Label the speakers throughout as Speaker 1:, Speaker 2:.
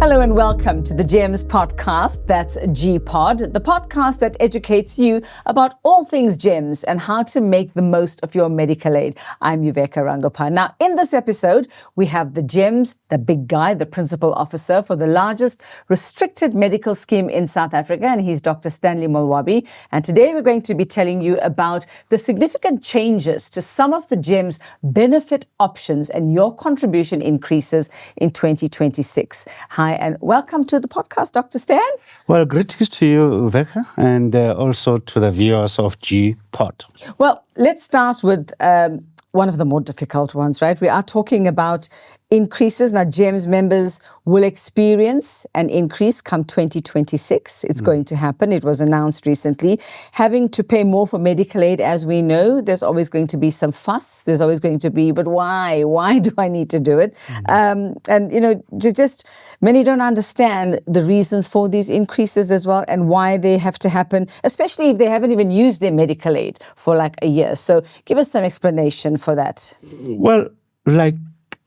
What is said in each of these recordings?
Speaker 1: Hello and welcome to the GEMS podcast. That's GPOD, the podcast that educates you about all things GEMS and how to make the most of your medical aid. I'm Yuveka Rangopal. Now, in this episode, we have the GEMS, the big guy, the principal officer for the largest restricted medical scheme in South Africa, and he's Dr. Stanley Molwabi. And today we're going to be telling you about the significant changes to some of the GEMS benefit options and your contribution increases in 2026. Hi, and welcome to the podcast, Dr. Stan.
Speaker 2: Well, greetings to you, Yuveka, and also to the viewers of GPOD.
Speaker 1: Well, let's start with one of the more difficult ones, right? We are talking about increases. Now, GEMS members will experience an increase come 2026. It's going to happen. It was announced recently. Having to pay more for medical aid, as we know, there's always going to be some fuss. There's always going to be, but why? Why do I need to do it? And, you know, just many don't understand the reasons for these increases as well and why they have to happen, especially if they haven't even used their medical aid for like a year. So give us some explanation for that.
Speaker 2: Well, like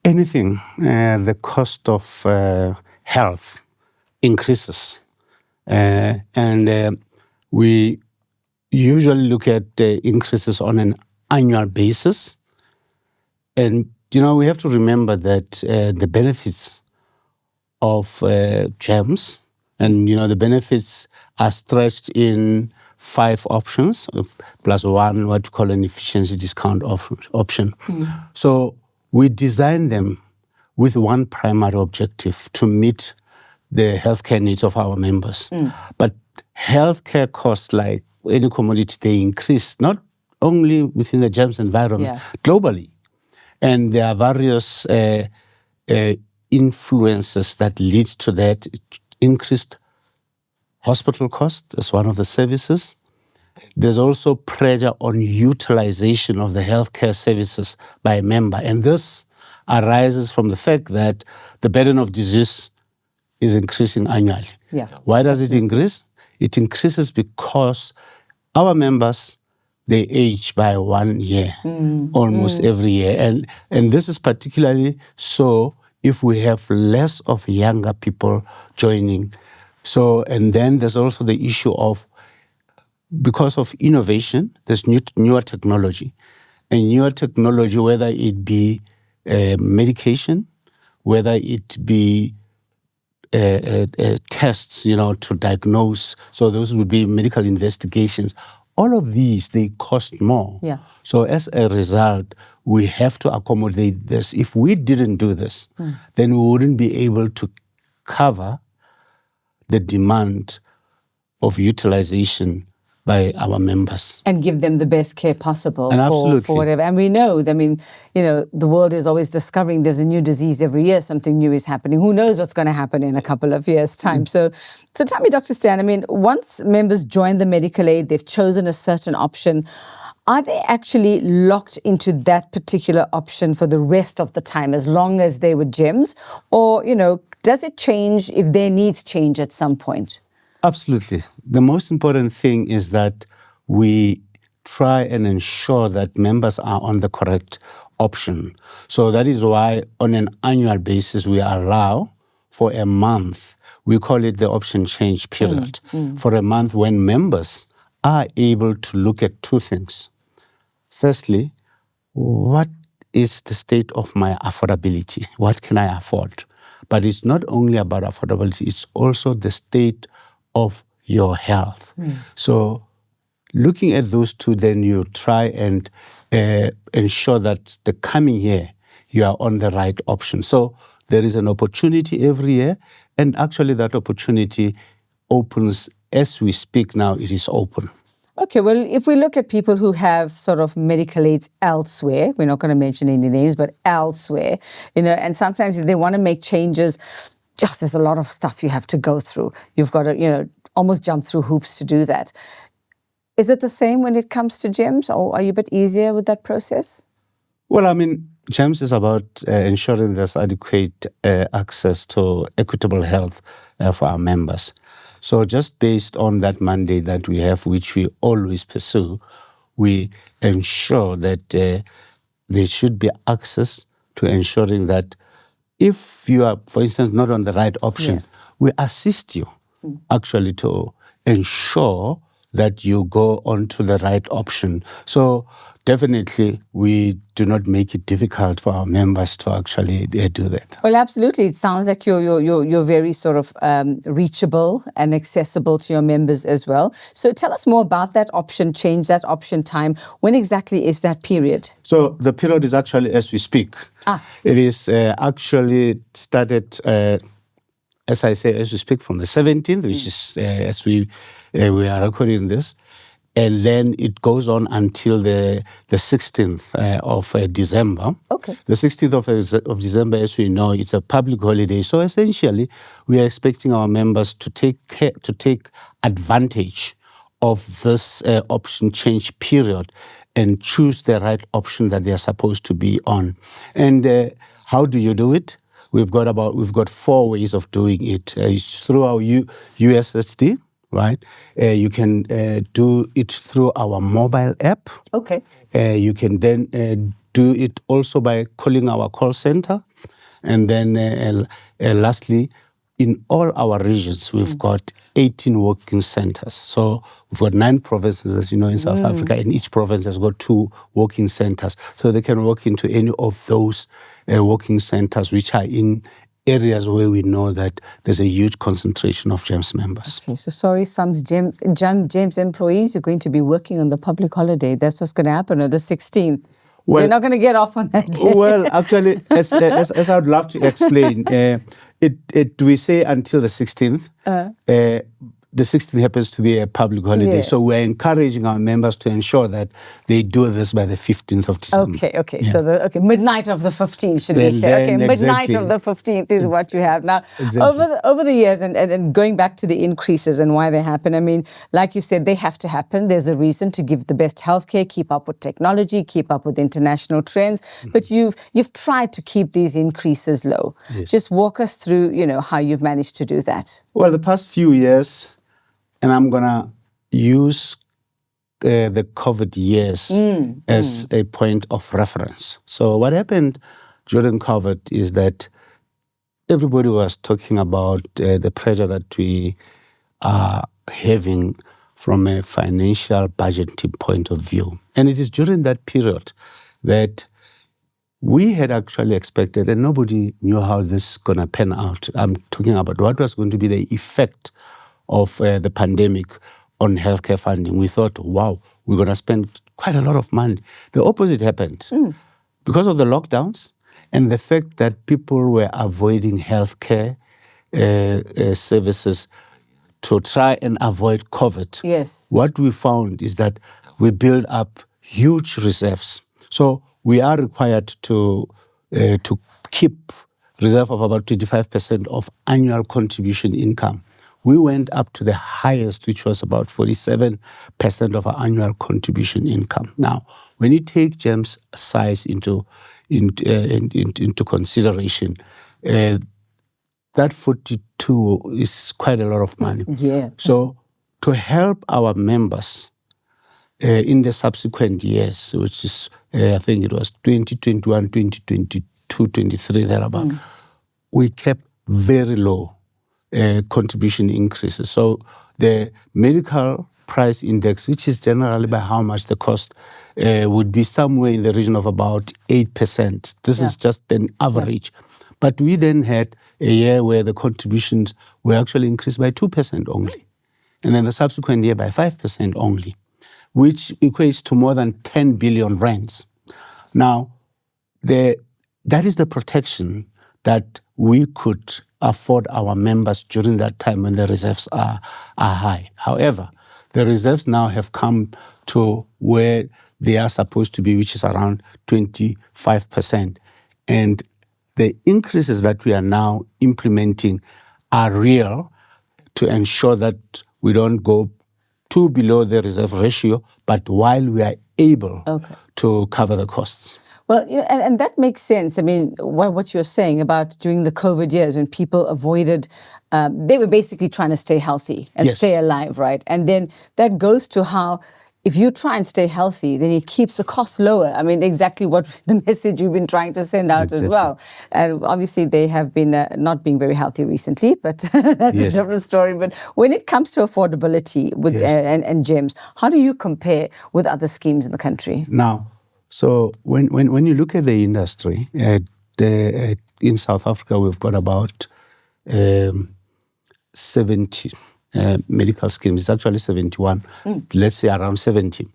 Speaker 2: anything, the cost of health increases. And we usually look at increases on an annual basis. And, you know, we have to remember that the benefits of GEMS, and, you know, the benefits are stretched in 5 options, plus one, what you call an efficiency discount option. So we design them with one primary objective: to meet the healthcare needs of our members. But healthcare costs, like any commodity, they increase not only within the GEMS environment, globally. And there are various influences that lead to that. Increased hospital cost as one of the services. There's also pressure on utilization of the healthcare services by a member. And this arises from the fact that the burden of disease is increasing annually. Why does it increase? It increases because our members, they age by 1 year, almost every year. And this is particularly so if we have less of younger people joining. So, and then there's also the issue of, because of innovation, there's newer technology. And newer technology, whether it be medication, whether it be tests, you know, to diagnose. So those would be medical investigations. All of these, they cost more. So as a result, we have to accommodate this. If we didn't do this, then we wouldn't be able to cover the demand of utilization by our members.
Speaker 1: And give them the best care possible
Speaker 2: for
Speaker 1: whatever. And we know, I mean, you know, the world is always discovering there's a new disease every year, something new is happening. Who knows what's going to happen in a couple of years' time? So tell me, Dr. Stan, I mean, once members join the medical aid, they've chosen a certain option, are they actually locked into that particular option for the rest of the time, as long as they were GEMS? Or, you know, does it change if their needs change at some point?
Speaker 2: Absolutely. The most important thing is that we try and ensure that members are on the correct option. So that is why on an annual basis, we allow for a month, we call it the option change period, for a month when members are able to look at 2 things. Firstly, what is the state of my affordability? What can I afford? But it's not only about affordability, it's also the state of your health. So looking at those 2, then you try and ensure that the coming year, you are on the right option. So there is an opportunity every year, and actually that opportunity opens as we speak now. It is open.
Speaker 1: Okay, well, if we look at people who have sort of medical aids elsewhere, we're not going to mention any names, but elsewhere, you know, and sometimes if they want to make changes, just there's a lot of stuff you have to go through. You've got to, you know, almost jump through hoops to do that. Is it the same when it comes to GEMS, or are you a bit easier with that process?
Speaker 2: Well, I mean, GEMS is about ensuring there's adequate access to equitable health for our members. So just based on that mandate that we have, which we always pursue, we ensure that there should be access to ensuring that if you are, for instance, not on the right option, we assist you actually to ensure that you go on to the right option. So definitely we do not make it difficult for our members to actually do that.
Speaker 1: Well, absolutely. It sounds like you're very sort of reachable and accessible to your members as well. So tell us more about that option change, that option time. When exactly is that period?
Speaker 2: So the period is actually as we speak. It is actually started, as I say, as we speak, from the 17th, which is as we are recording this. And then it goes on until the 16th of December.
Speaker 1: Okay.
Speaker 2: The 16th of December, as we know, it's a public holiday. So essentially, we are expecting our members to take advantage of this option change period and choose the right option that they are supposed to be on. And how do you do it? We've got 4 ways of doing it. It's through our USSD, right? You can do it through our mobile app.
Speaker 1: Okay.
Speaker 2: You can then do it also by calling our call center. And then lastly, in all our regions, we've got 18 working centers. So we've got 9 provinces, as you know, in South Africa, and each province has got 2 working centers. So they can walk into any of those working centers, which are in areas where we know that there's a huge concentration of GEMS members.
Speaker 1: Okay, so sorry, some GEMS employees are going to be working on the public holiday. That's what's going to happen on the 16th.
Speaker 2: Well,
Speaker 1: they're not going to get off on that day.
Speaker 2: Well, actually, as I would love to explain, we say until the 16th. The 16th happens to be a public holiday, so we're encouraging our members to ensure that they do this by the 15th of December.
Speaker 1: Okay. Yeah. So midnight of the 15th, should we say? Okay, midnight of the 15th is what you have now.
Speaker 2: Exactly.
Speaker 1: Over the years, and going back to the increases and why they happen. I mean, like you said, they have to happen. There's a reason to give the best healthcare, keep up with technology, keep up with international trends. But you've tried to keep these increases low. Yes. Just walk us through, how you've managed to do that.
Speaker 2: Well, the past few years. And I'm going to use the COVID years as a point of reference. So what happened during COVID is that everybody was talking about the pressure that we are having from a financial budgeting point of view. And it is during that period that we had actually expected, and nobody knew how this is going to pan out. I'm talking about what was going to be the effect of the pandemic on healthcare funding. We thought, wow, we're going to spend quite a lot of money. The opposite happened. Because of the lockdowns and the fact that people were avoiding healthcare services to try and avoid COVID.
Speaker 1: Yes.
Speaker 2: What we found is that we build up huge reserves. So we are required to keep reserve of about 25% of annual contribution income. We went up to the highest, which was about 47% of our annual contribution income. Now, when you take GEMS size into consideration, that 42 is quite a lot of money.
Speaker 1: Yeah. So
Speaker 2: to help our members in the subsequent years, which is, I think it was 2021, 2022, 23, thereabout, we kept very low contribution increases. So the medical price index, which is generally by how much the cost would be somewhere in the region of about 8%. This is just an average. But we then had a year where the contributions were actually increased by 2% only. And then the subsequent year by 5% only, which equates to more than 10 billion rands. Now, that is the protection that we could afford our members during that time when the reserves are high. However, the reserves now have come to where they are supposed to be, which is around 25%. And the increases that we are now implementing are real to ensure that we don't go too below the reserve ratio, but while we are able to cover the costs.
Speaker 1: Well, and that makes sense. I mean, what you're saying about during the COVID years when people avoided, they were basically trying to stay healthy and stay alive, right? And then that goes to how if you try and stay healthy, then it keeps the cost lower. I mean, exactly what the message you've been trying to send out as well. And obviously, they have been not being very healthy recently, but that's a different story. But when it comes to affordability with and GEMS, how do you compare with other schemes in the country?
Speaker 2: Now, so when you look at the industry, in South Africa, we've got about 70 medical schemes. It's actually 71. Let's say around 70.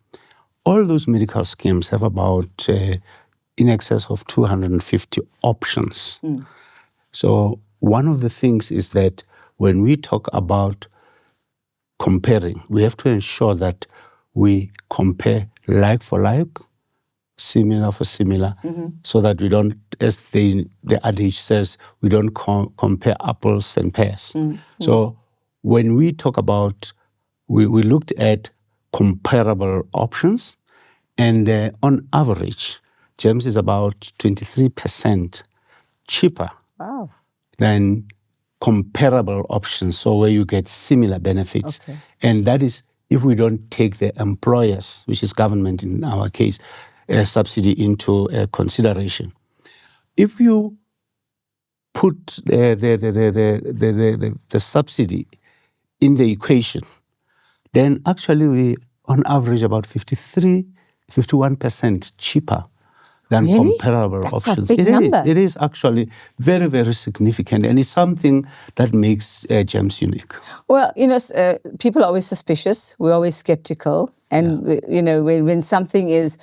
Speaker 2: All those medical schemes have about in excess of 250 options. So one of the things is that when we talk about comparing, we have to ensure that we compare like for like, similar for similar, so that we don't, as the adage says, we don't compare apples and pears. So when we talk about, we looked at comparable options, and on average, GEMS is about 23% cheaper than comparable options, so where you get similar benefits. And that is if we don't take the employers, which is government in our case, subsidy into consideration. If you put the subsidy in the equation, then actually we, on average, about 51% cheaper than comparable options.
Speaker 1: That's a big number.
Speaker 2: It is actually very, very significant, and it's something that makes GEMS unique.
Speaker 1: Well, people are always suspicious. We're always skeptical. And, when something is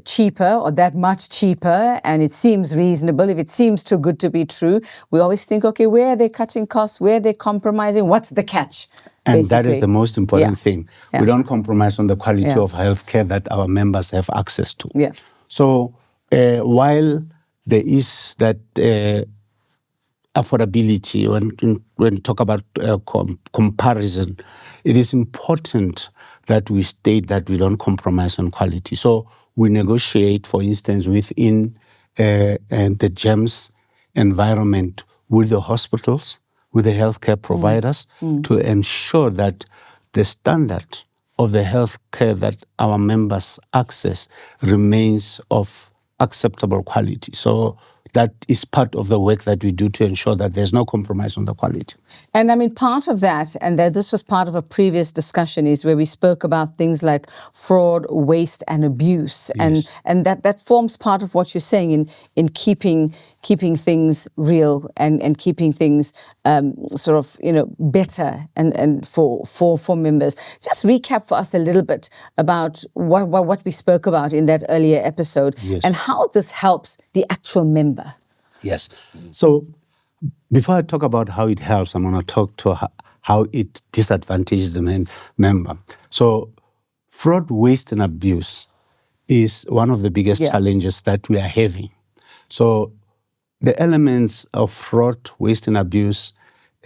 Speaker 1: cheaper or that much cheaper and it seems reasonable, if it seems too good to be true, we always think, okay, where are they cutting costs? Where are they compromising? What's the catch?
Speaker 2: And
Speaker 1: basically?
Speaker 2: That is the most important thing. We don't compromise on the quality of healthcare that our members have access to. So while there is that affordability, when we talk about comparison, it is important that we state that we don't compromise on quality. So we negotiate, for instance, within the GEMS environment with the hospitals, with the healthcare providers, to ensure that the standard of the healthcare that our members access remains of acceptable quality. So that is part of the work that we do to ensure that there's no compromise on the quality.
Speaker 1: And I mean, part of that, and this was part of a previous discussion, is where we spoke about things like fraud, waste, and abuse, and that forms part of what you're saying in keeping things real and keeping things better and for members. Just recap for us a little bit about what we spoke about in that earlier episode and how this helps the actual member.
Speaker 2: Yes. So before I talk about how it helps, I'm going to talk to how it disadvantages the member. So fraud, waste, and abuse is one of the biggest challenges that we are having. So the elements of fraud, waste, and abuse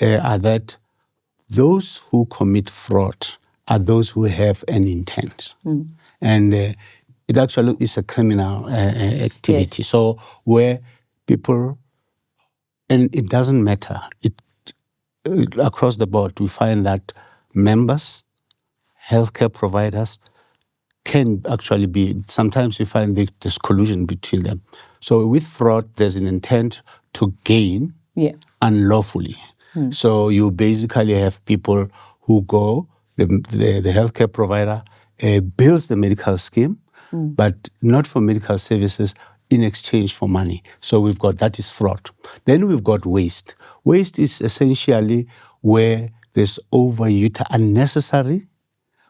Speaker 2: are that those who commit fraud are those who have an intent. And it actually is a criminal activity. So where people, and it doesn't matter, across the board, we find that members, healthcare providers, can actually be, sometimes we find there's collusion between them. So with fraud, there's an intent to gain unlawfully. So you basically have people who go, the healthcare provider bills the medical scheme, but not for medical services, in exchange for money. So we've got, that is fraud. Then we've got waste. Waste is essentially where there's unnecessary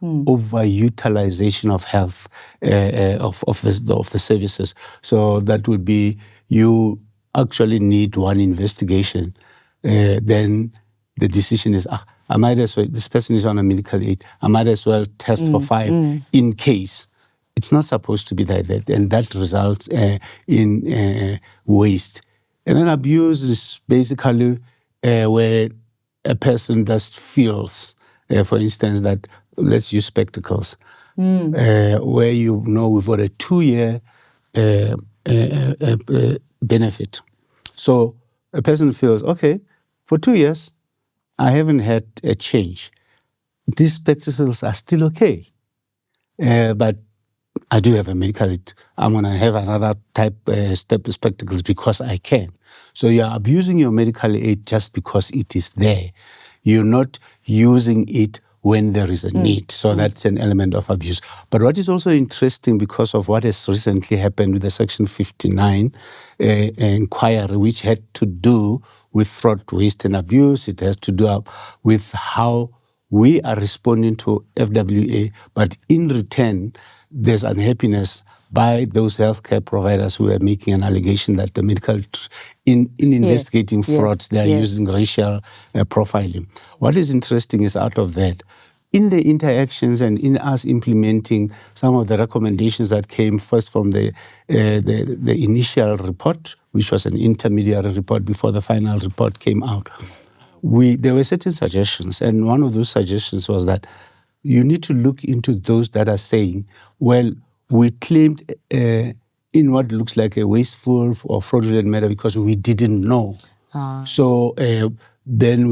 Speaker 2: overutilization of health, of the services. So that would be, you actually need one investigation, then the decision is, I might as well, this person is on a medical aid, I might as well test for 5 in case. It's not supposed to be like that, and that results in waste. And then abuse is basically where a person just feels, for instance, that, let's use spectacles, where we've got a 2-year benefit. So a person feels, okay, for 2 years, I haven't had a change. These spectacles are still okay. but I do have a medical aid. I'm going to have another type step spectacles because I can. So you're abusing your medical aid just because it is there. You're not using it when there is a need. So that's an element of abuse. But what is also interesting because of what has recently happened with the Section 59 inquiry, which had to do with fraud, waste, and abuse. It has to do with how we are responding to FWA, but in return, there's unhappiness by those healthcare providers who are making an allegation that the in investigating frauds, they are using racial profiling. What is interesting is out of that, in the interactions and in us implementing some of the recommendations that came first from the initial report, which was an intermediary report before the final report came out, there were certain suggestions, and one of those suggestions was that you need to look into those that are saying, well, we claimed in what looks like a wasteful or fraudulent matter because we didn't know. So then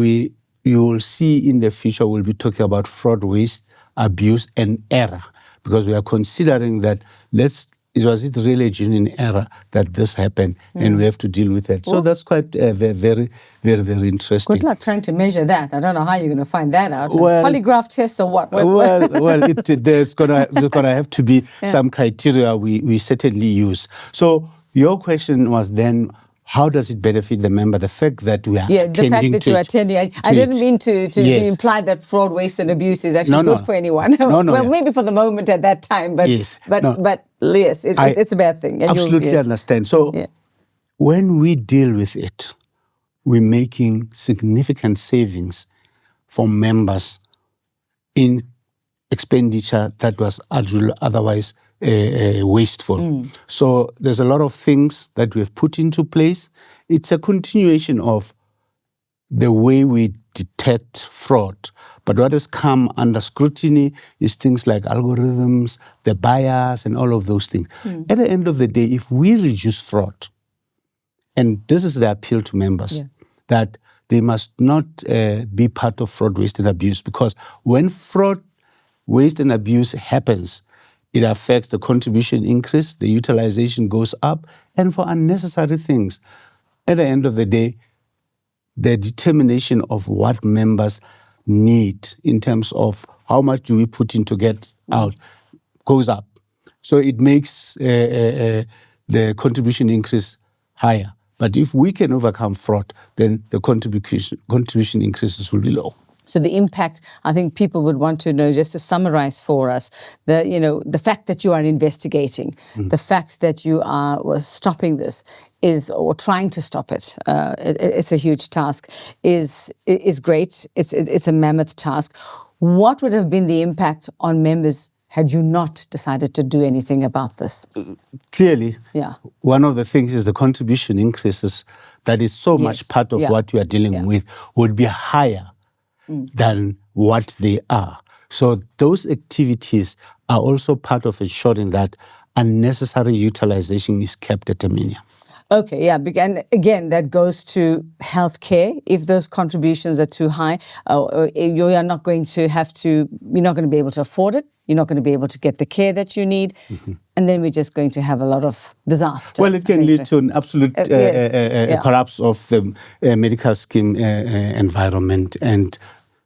Speaker 2: you will see in the future we'll be talking about fraud, waste, abuse, and error, because we are considering that was it really a genuine error that this happened, and we have to deal with it. So that's quite very, very, very, very interesting.
Speaker 1: Good luck trying to measure that. I don't know how you're going to find that out.
Speaker 2: Well,
Speaker 1: polygraph tests or what?
Speaker 2: There's gonna have to be some criteria we certainly use. So your question was then, how does it benefit the member? The fact that we are attending
Speaker 1: the fact that you're attending. I didn't mean to imply that fraud, waste, and abuse is actually good for anyone. Maybe for the moment at that time, but yes, it's a bad thing. And
Speaker 2: absolutely understand. So when we deal with it, we're making significant savings for members in expenditure that was otherwise wasteful. So there's a lot of things that we've put into place. It's a continuation of the way we detect fraud. But what has come under scrutiny is things like algorithms, the bias, and all of those things. At the end of the day, if we reduce fraud, and this is the appeal to members, that they must not be part of fraud, waste, and abuse, because when fraud, waste, and abuse happens, it affects the contribution increase, the utilization goes up, and for unnecessary things. At the end of the day, the determination of what members need in terms of how much do we put in to get out goes up. So it makes the contribution increase higher. But if we can overcome fraud, then the contribution increases will be low.
Speaker 1: So the impact, I think people would want to know, just to summarize for us, the fact that you are investigating, the fact that you are stopping this or trying to stop it, it's a huge task, is great. It's a mammoth task. What would have been the impact on members had you not decided to do anything about this?
Speaker 2: Clearly, one of the things is the contribution increases that is so much part of what we are dealing with would be higher than what they are. So those activities are also part of ensuring that unnecessary utilization is kept at a minimum.
Speaker 1: Okay, and again, that goes to healthcare. If those contributions are too high, you are not going to you're not going to be able to afford it. You're not going to be able to get the care that you need. And then we're just going to have a lot of disaster.
Speaker 2: Well, it can lead to an absolute collapse of the medical scheme environment, and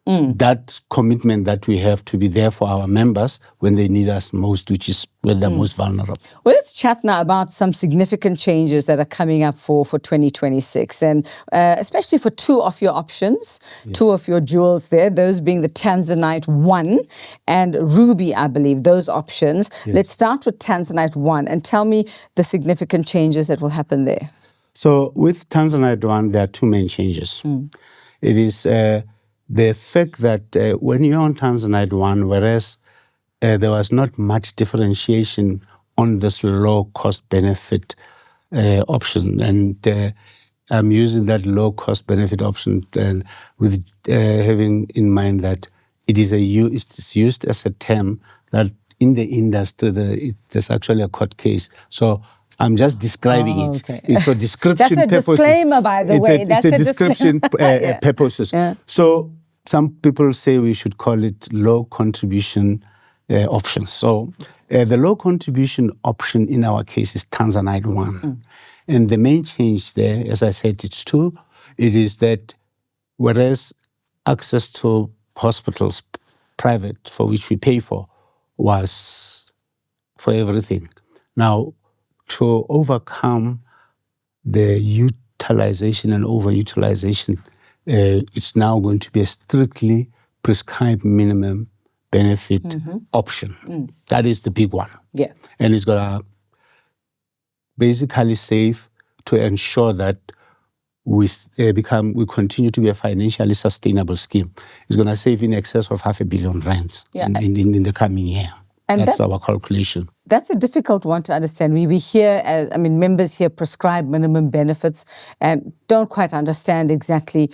Speaker 2: that commitment that we have to be there for our members when they need us most, which is when they're most vulnerable.
Speaker 1: Well, let's chat now about some significant changes that are coming up for 2026, and especially for two of your options, two of your jewels there, those being the Tanzanite 1 and Ruby, I believe, those options. Let's start with Tanzanite 1 and tell me the significant changes that will happen there.
Speaker 2: So with Tanzanite 1, there are two main changes. It is the fact that when you're on Tanzanite 1, whereas there was not much differentiation on this low cost benefit option, and I'm using that low cost benefit option with having in mind that it's used as a term that in the industry there's actually a court case. So I'm just describing it. Okay. It's for description purposes.
Speaker 1: That's a disclaimer, by the way.
Speaker 2: It's a description purposes. So some people say we should call it low contribution options. So the low contribution option in our case is Tanzanite 1. And the main change there, as I said, it's 2. It is that whereas access to hospitals, private, for which we pay for, was for everything. Now, to overcome the utilization and overutilization, it's now going to be a strictly prescribed minimum benefit option. That is the big one.
Speaker 1: Yeah.
Speaker 2: And it's going to basically save to ensure that we continue to be a financially sustainable scheme. It's going to save in excess of R500 million in the coming year. And that's our calculation.
Speaker 1: That's a difficult one to understand. We hear, members here prescribe minimum benefits and don't quite understand exactly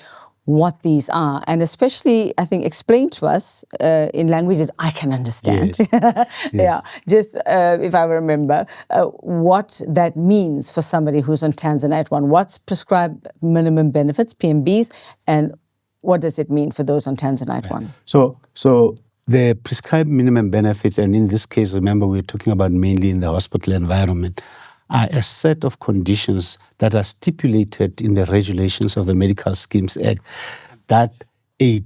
Speaker 1: what these are. And especially, I think, explain to us in language that I can understand.
Speaker 2: Yes.
Speaker 1: Yeah, just if I remember, what that means for somebody who's on Tanzanite 1. What's prescribed minimum benefits, PMBs, and what does it mean for those on Tanzanite 1?
Speaker 2: So the prescribed minimum benefits, and in this case, remember, we're talking about mainly in the hospital environment, are a set of conditions that are stipulated in the regulations of the Medical Schemes Act that a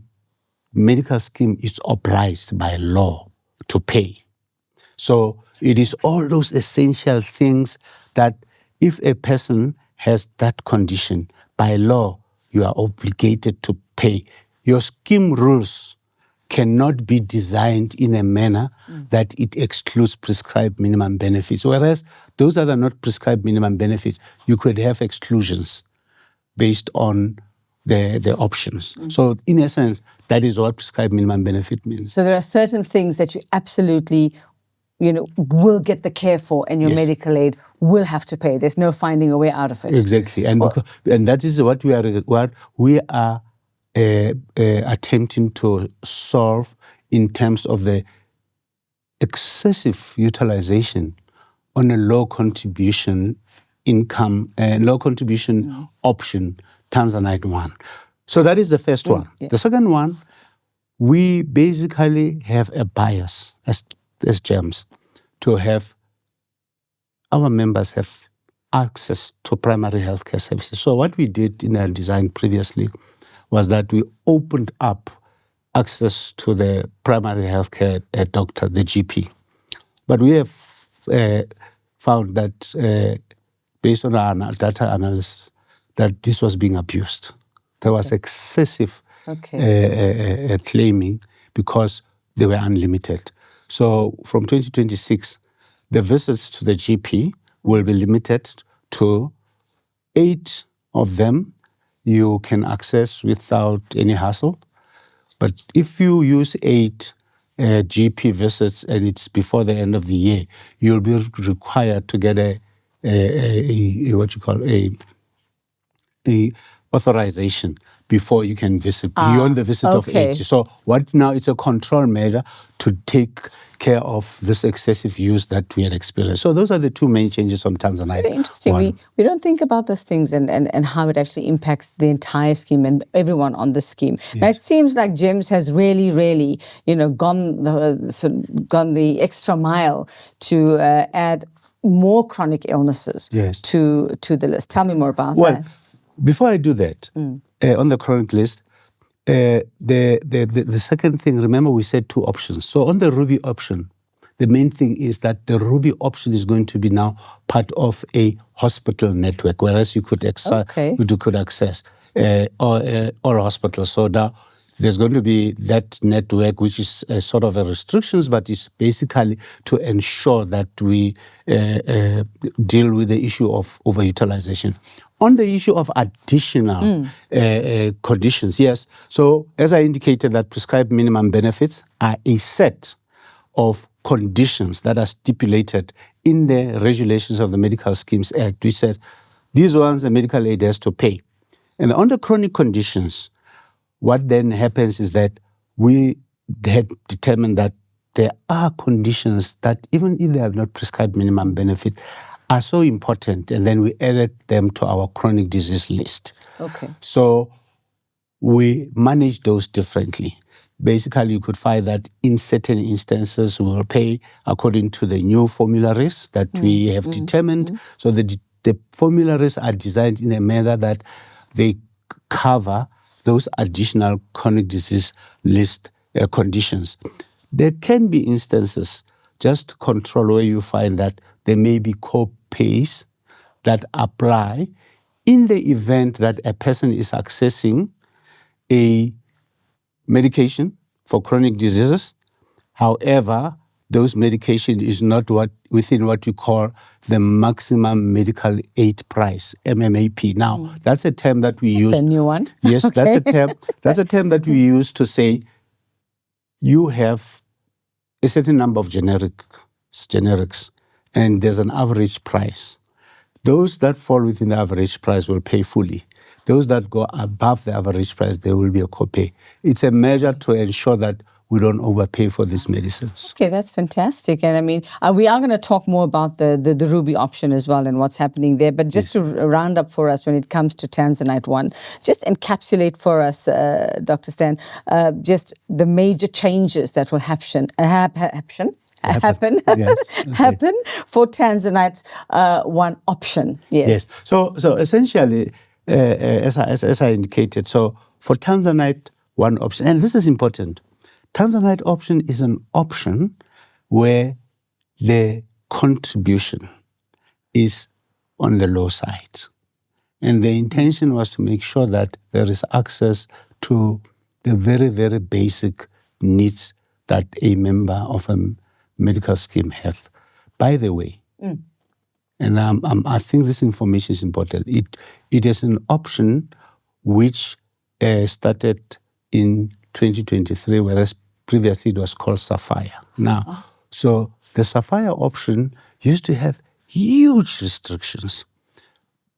Speaker 2: medical scheme is obliged by law to pay. So it is all those essential things that if a person has that condition, by law, you are obligated to pay. Your scheme rules cannot be designed in a manner that it excludes prescribed minimum benefits. Whereas those that are not prescribed minimum benefits, you could have exclusions based on the options. So in essence, that is what prescribed minimum benefit means.
Speaker 1: So there are certain things that you absolutely, will get the care for, and your medical aid will have to pay. There's no finding a way out of it.
Speaker 2: Exactly, and that is what we are attempting to solve in terms of the excessive utilization on a low contribution income, low contribution option, Tanzanite 1. So that is the first one.
Speaker 1: Yeah.
Speaker 2: The second one, we basically have a bias as GEMS to have our members have access to primary healthcare services. So what we did in our design previously was that we opened up access to the primary healthcare doctor, the GP. But we have found that based on our data analysis, that this was being abused. There was excessive claiming because they were unlimited. So from 2026, the visits to the GP will be limited to 8 of them you can access without any hassle. But if you use 8 GP visits and it's before the end of the year, you'll be required to get a authorization before you can visit, beyond the visit of 8. So what now, it's a control measure to take care of this excessive use that we had experienced. So those are the 2 main changes on Tanzanite.
Speaker 1: Very interesting. We don't think about those things and how it actually impacts the entire scheme and everyone on the scheme. Yes. Now, it seems like GEMS has really, gone the extra mile to add more chronic illnesses to the list. Tell me more about that.
Speaker 2: Well, before I do that, on the chronic list, the second thing, remember we said 2 options. So on the Ruby option, the main thing is that the Ruby option is going to be now part of a hospital network, whereas you could access or hospitals. So now there's going to be that network, which is sort of a restrictions, but it's basically to ensure that we deal with the issue of overutilization. On the issue of additional conditions, yes. So as I indicated, that prescribed minimum benefits are a set of conditions that are stipulated in the regulations of the Medical Schemes Act, which says these ones the medical aid has to pay. And on the chronic conditions, what then happens is that we had determined that there are conditions that even if they have not prescribed minimum benefit, are so important, and then we added them to our chronic disease list.
Speaker 1: Okay.
Speaker 2: So we manage those differently. Basically, you could find that in certain instances, we will pay according to the new formularies that we have determined. So the formularies are designed in a manner that they cover those additional chronic disease list conditions. There can be instances, just to control, where you find that there may be co-pays that apply in the event that a person is accessing a medication for chronic diseases. However, those medication is not within what you call the maximum medical aid price, MMAP. Now, that's a term that we use.
Speaker 1: It's a new one.
Speaker 2: Yes,
Speaker 1: Okay.
Speaker 2: that's a term that we use to say you have a certain number of generics, and there's an average price. Those that fall within the average price will pay fully. Those that go above the average price, there will be a copay. It's a measure to ensure that we don't overpay for these medicines.
Speaker 1: Okay, that's fantastic. And I mean, we are going to talk more about the Ruby option as well and what's happening there. But just to round up for us when it comes to Tanzanite 1, just encapsulate for us, Dr. Stan, just the major changes that will happen for Tanzanite 1 option. Yes.
Speaker 2: So essentially, as I indicated, so for Tanzanite 1 option, and this is important, Tanzanite option is an option where the contribution is on the low side. And the intention was to make sure that there is access to the very, very basic needs that a member of a medical scheme have. By the way, and I think this information is important, it is an option which started in 2023, whereas previously it was called Sapphire. Now, so the Sapphire option used to have huge restrictions.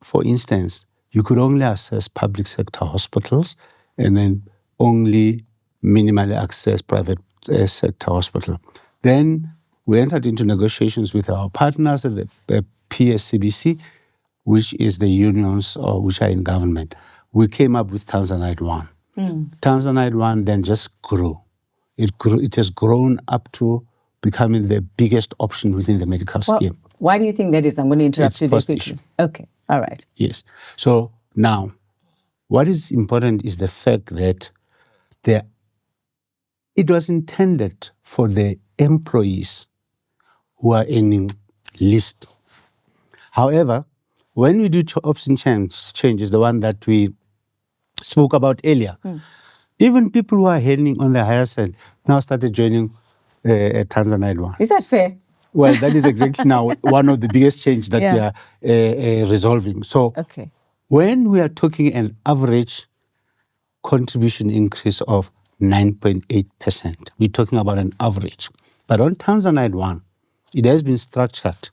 Speaker 2: For instance, you could only access public sector hospitals and then only minimally access private sector hospital. Then we entered into negotiations with our partners at the PSCBC, which is the unions which are in government. We came up with Tanzanite 1. Tanzanite 1 then just grew. It has grown up to becoming the biggest option within the medical scheme.
Speaker 1: Why do you think that is? I'm going to interrupt you there quickly.
Speaker 2: Issue.
Speaker 1: Okay, all right.
Speaker 2: Yes. So now, what is important is the fact that it was intended for the employees who are earning least. However, when we do option changes, the one that we spoke about earlier, even people who are earning on the higher side now started joining Tanzanite 1.
Speaker 1: Is that fair?
Speaker 2: Well, that is exactly now one of the biggest changes that we are resolving. So when we are talking an average contribution increase of 9.8%, we're talking about an average. But on Tanzanite 1, it has been structured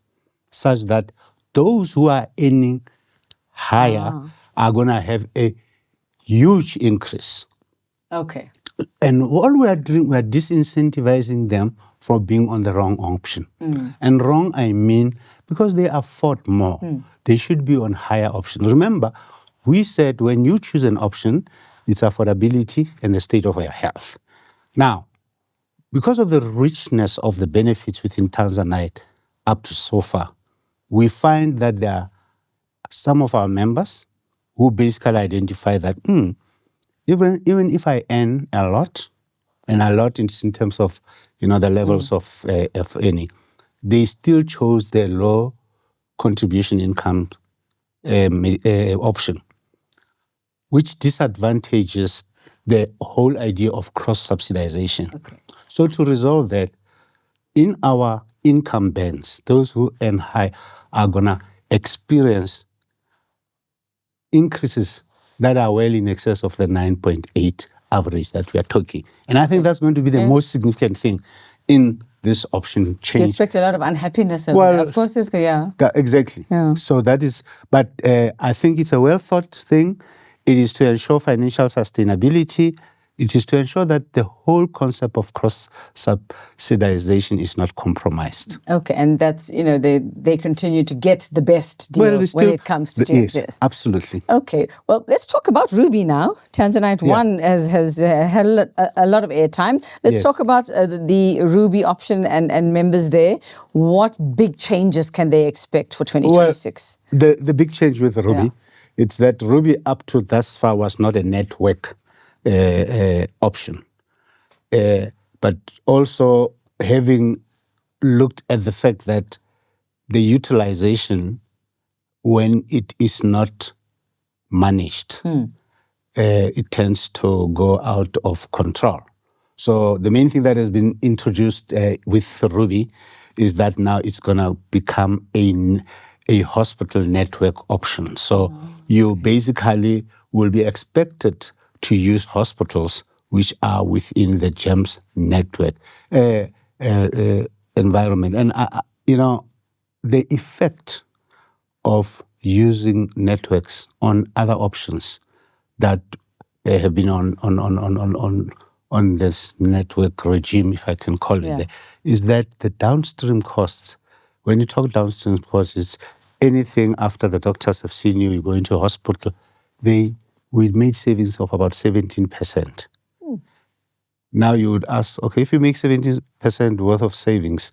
Speaker 2: such that those who are earning higher are going to have a huge increase.
Speaker 1: Okay.
Speaker 2: And all we are doing, we are disincentivizing them from being on the wrong option. And wrong, I mean, because they afford more, they should be on higher options. Remember, we said when you choose an option, it's affordability and the state of your health. Now, because of the richness of the benefits within Tanzanite up to so far, we find that there are some of our members who basically identify that even if I earn a lot, and a lot in terms of the levels of earning, they still chose the low contribution income option, which disadvantages the whole idea of cross-subsidization.
Speaker 1: Okay.
Speaker 2: So to resolve that, in our income bands, those who earn high are going to experience increases that are well in excess of the 9.8 average that we are talking. And I think that's going to be the most significant thing in this option change.
Speaker 1: You expect a lot of unhappiness over there. Of course,
Speaker 2: exactly.
Speaker 1: Yeah.
Speaker 2: So that is, but I think it's a well thought thing. It is to ensure financial sustainability. It is to ensure that the whole concept of cross-subsidization is not compromised.
Speaker 1: Okay, and that's, they continue to get the best deal when it comes to gems.
Speaker 2: Yes, absolutely.
Speaker 1: Okay, well, let's talk about Ruby now. Tanzanite 1 has had a lot of airtime. Let's talk about the Ruby option and members there. What big changes can they expect for 2026?
Speaker 2: Well, the big change with Ruby, it's that Ruby up to thus far was not a network option. But also having looked at the fact that the utilization, when it is not managed, it tends to go out of control. So the main thing that has been introduced with Ruby is that now it's going to become a hospital network option. So you basically will be expected to use hospitals which are within the GEMS network environment. And, the effect of using networks on other options that have been on this network regime, if I can call it that, is that the downstream costs, when you talk downstream costs, it's anything after the doctors have seen you, you go into a hospital, we made savings of about 17%. Now you would ask, okay, if you make 17% worth of savings,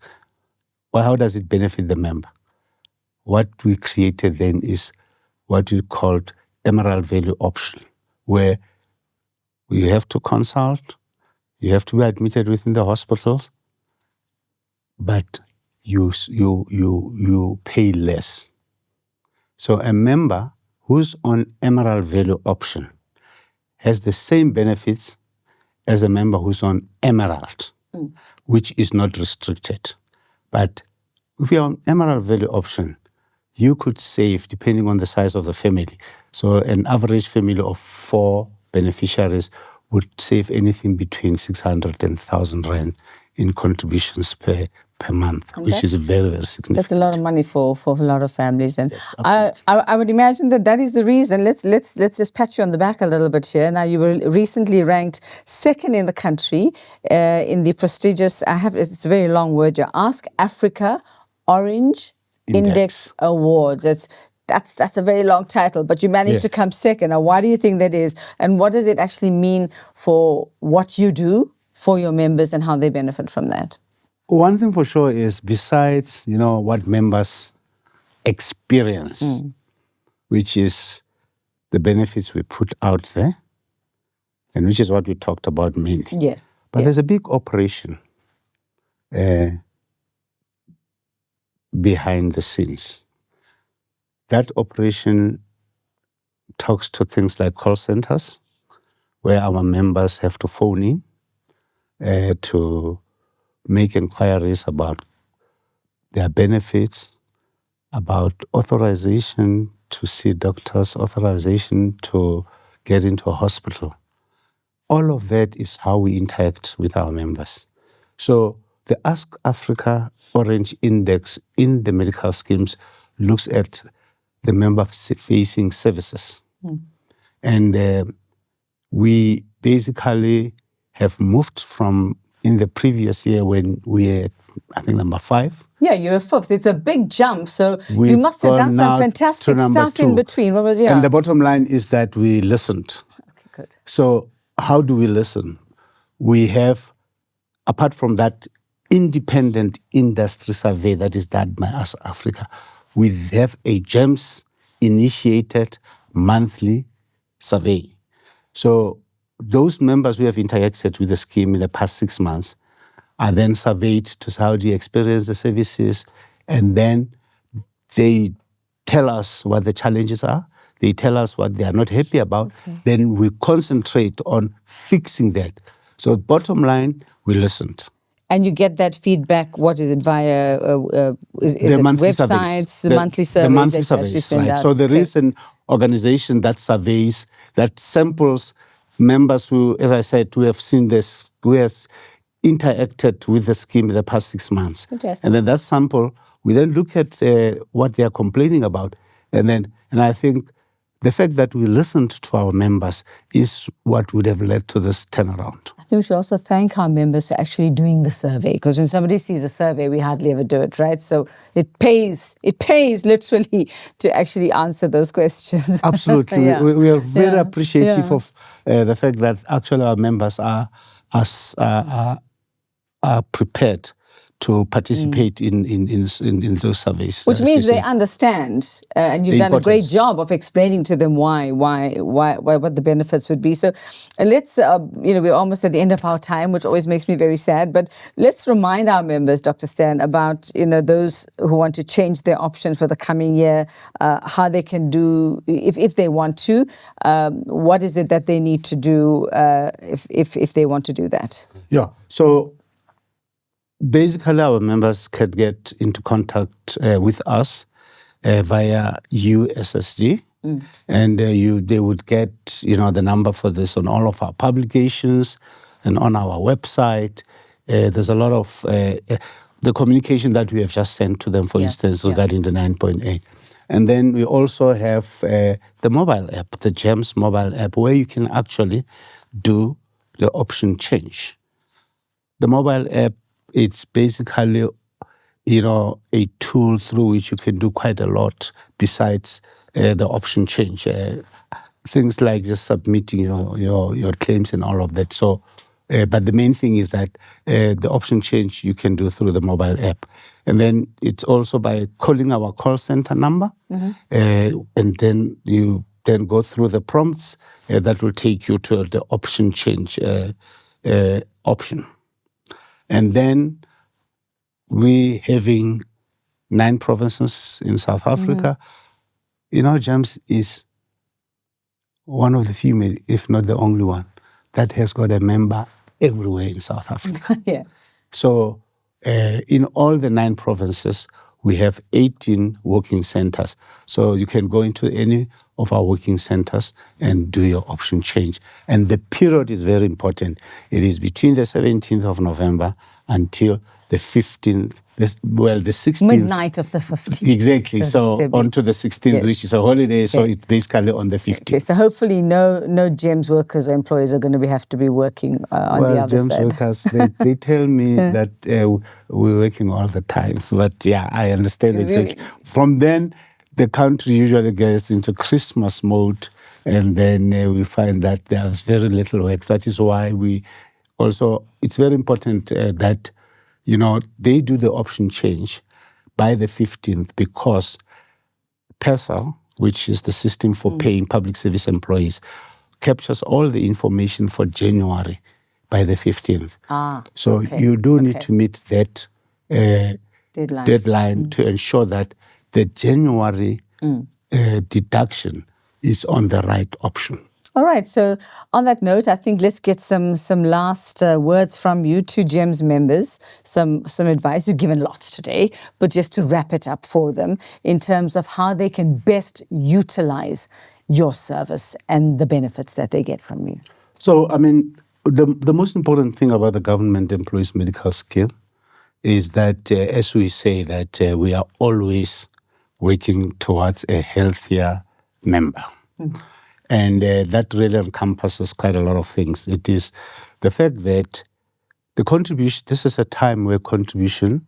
Speaker 2: well, how does it benefit the member? What we created then is what we called emerald value option, where you have to consult, you have to be admitted within the hospitals, but you pay less. So a member who's on emerald value option has the same benefits as a member who's on emerald, which is not restricted. But if you're on emerald value option, you could save, depending on the size of the family. So an average family of 4 beneficiaries would save anything between 600 and 1,000 rand in contributions per month, which is very, very significant.
Speaker 1: That's a lot of money for a lot of families. And I would imagine that is the reason. Let's just pat you on the back a little bit here. Now, you were recently ranked second in the country in the prestigious, it's a very long word, your Ask Africa Orange Index Awards. That's a very long title, but you managed to come second. Now, why do you think that is? And what does it actually mean for what you do for your members and how they benefit from that?
Speaker 2: One thing for sure is, besides, what members experience, which is the benefits we put out there, and which is what we talked about mainly. But there's a big operation behind the scenes. That operation talks to things like call centers, where our members have to phone in to make inquiries about their benefits, about authorization to see doctors, authorization to get into a hospital. All of that is how we interact with our members. So the Ask Africa Orange Index in the medical schemes looks at the member-facing services. And we basically have moved from, in the previous year when we were, I think, number 5.
Speaker 1: Yeah, you were 5th. It's a big jump. So you must have done some fantastic stuff 2. In between. What was
Speaker 2: And the bottom line is that we listened.
Speaker 1: Okay, good.
Speaker 2: So how do we listen? We have, apart from that independent industry survey that is done by Ask Africa, we have a GEMS-initiated monthly survey. So those members who have interacted with the scheme in the past 6 months are then surveyed to see how do you experience the services, and then they tell us what the challenges are. They tell us what they are not happy about. Then we concentrate on fixing that. So bottom line, we listened.
Speaker 1: And you get that feedback, what is it, via is it websites,
Speaker 2: surveys.
Speaker 1: The monthly surveys?
Speaker 2: The monthly surveys, right. So there is an organization that surveys, that samples members who, as I said, who have seen this, who has interacted with the scheme in the past 6 months. And then that sample, we then look at what they are complaining about. And I think the fact that we listened to our members is what would have led to this turnaround.
Speaker 1: I think we should also thank our members for actually doing the survey, because when somebody sees a survey, we hardly ever do it, right? So it pays literally to actually answer those questions.
Speaker 2: Absolutely.
Speaker 1: Yeah.
Speaker 2: We are very
Speaker 1: Yeah.
Speaker 2: appreciative
Speaker 1: Yeah.
Speaker 2: of the fact that actually our members are prepared to participate in those surveys.
Speaker 1: Which means they understand, and you've done a great job of explaining to them why what the benefits would be. So let's, we're almost at the end of our time, which always makes me very sad. But let's remind our members, Dr. Stan, about those who want to change their options for the coming year, how they can do if they want to. What is it that they need to do if they want to do that?
Speaker 2: Yeah. So basically, our members can get into contact with us via USSD, and they would get the number for this on all of our publications and on our website. There's a lot of the communication that we have just sent to them, for instance, regarding the 9.8. And then we also have the mobile app, the GEMS mobile app, where you can actually do the option change. The mobile app, it's basically, a tool through which you can do quite a lot besides the option change. Things like just submitting your claims and all of that. So, but the main thing is that the option change you can do through the mobile app. And then it's also by calling our call center number, and then you then go through the prompts that will take you to the option change option. And then we having 9 provinces in South Africa. GEMS is one of the few, if not the only one, that has got a member everywhere in South Africa.
Speaker 1: Yeah.
Speaker 2: So in all the 9 provinces, we have 18 working centers. So you can go into any of our working centers and do your option change. And the period is very important. It is between the 17th of November until the 15th, the 16th.
Speaker 1: Midnight of the 15th.
Speaker 2: Exactly. So on to the 16th, which is a holiday. So it's basically on the 15th.
Speaker 1: Okay, so hopefully no GEMS workers or employees are going to have to be working on the other
Speaker 2: GEMS
Speaker 1: side.
Speaker 2: Workers, they tell me that we're working all the time. But yeah, I understand exactly. From then, the country usually gets into Christmas mode, and then we find that there's very little work. That is why it's very important that, they do the option change by the 15th, because PESA, which is the system for paying public service employees, captures all the information for January by the 15th. So you do need to meet that deadline to ensure that the January deduction is on the right option.
Speaker 1: All right. So on that note, I think let's get some last words from you to GEMS members, some advice. You've given lots today, but just to wrap it up for them in terms of how they can best utilize your service and the benefits that they get from you.
Speaker 2: So, the most important thing about the government employees medical scheme is that, as we say, that we are always working towards a healthier member. And that really encompasses quite a lot of things. It is the fact that the contribution, this is a time where contribution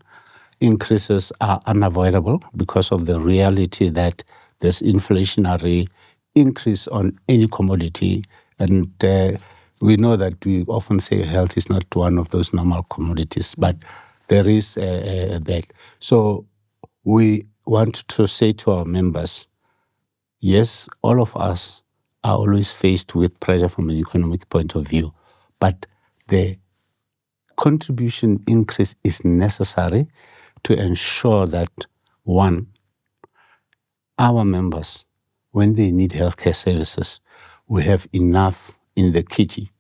Speaker 2: increases are unavoidable because of the reality that there's inflationary increase on any commodity. And we know that we often say health is not one of those normal commodities, but there is that. So we want to say to our members, yes, all of us are always faced with pressure from an economic point of view, but the contribution increase is necessary to ensure that, one, our members, when they need healthcare services, we have enough in the kitty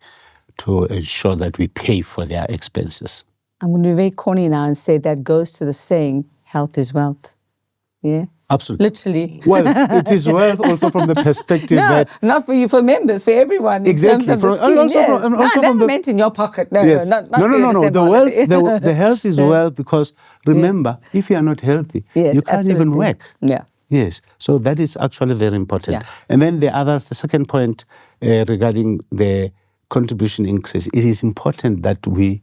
Speaker 2: to ensure that we pay for their expenses.
Speaker 1: I'm going to be very corny now and say that goes to the saying, health is wealth. Yeah?
Speaker 2: Absolutely.
Speaker 1: Literally.
Speaker 2: Well, it is wealth also from the perspective that...
Speaker 1: not for you, for members, for everyone.
Speaker 2: Exactly.
Speaker 1: In terms of the scheme, never meant in your pocket. No.
Speaker 2: The health is wealth because, remember, if you are not healthy, you can't even work.
Speaker 1: Yeah.
Speaker 2: Yes, so that is actually very important.
Speaker 1: Yeah.
Speaker 2: And then the second point regarding the contribution increase, it is important that we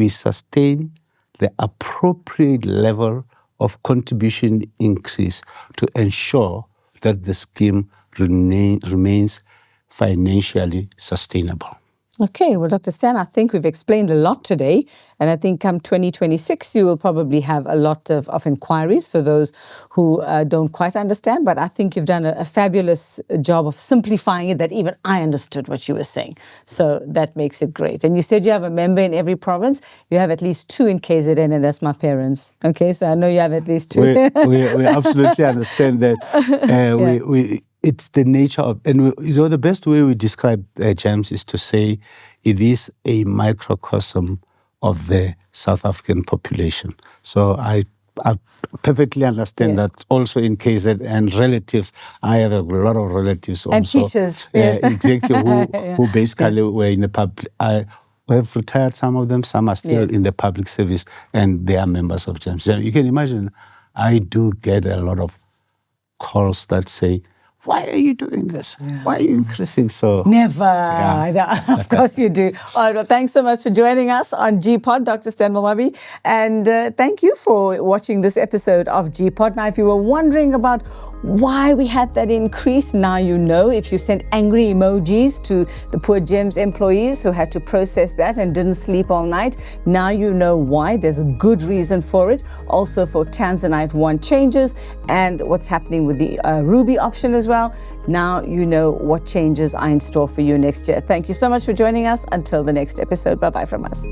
Speaker 2: sustain the appropriate level of contribution increase to ensure that the scheme remains financially sustainable.
Speaker 1: Okay, well, Dr. Stan, I think we've explained a lot today, and I think come 2026, you will probably have a lot of inquiries for those who don't quite understand, but I think you've done a fabulous job of simplifying it, that even I understood what you were saying. So that makes it great. And you said you have a member in every province. You have at least 2 in KZN, and that's my parents. Okay, so I know you have at least 2.
Speaker 2: We absolutely understand that. It's the nature of, and the best way we describe GEMS is to say it is a microcosm of the South African population. So I perfectly understand that also in KZ and relatives. I have a lot of relatives also.
Speaker 1: And teachers. Yes.
Speaker 2: Exactly, who basically were in the public. I have retired, some of them, some are still in the public service, and they are members of GEMS. So you can imagine, I do get a lot of calls that say, why are you doing this? Why are you increasing so?
Speaker 1: Never. Yeah. Of course you do. All right, well, thanks so much for joining us on GPOD, Dr. Stan Malwabi. And thank you for watching this episode of GPOD. Now, if you were wondering about why we had that increase, now you know. If you sent angry emojis to the poor GEMS employees who had to process that and didn't sleep all night, now you know why. There's a good reason for it. Also for Tanzanite 1 changes and what's happening with the Ruby option as well. Now you know what changes are in store for you next year. Thank you so much for joining us. Until the next episode, bye-bye from us.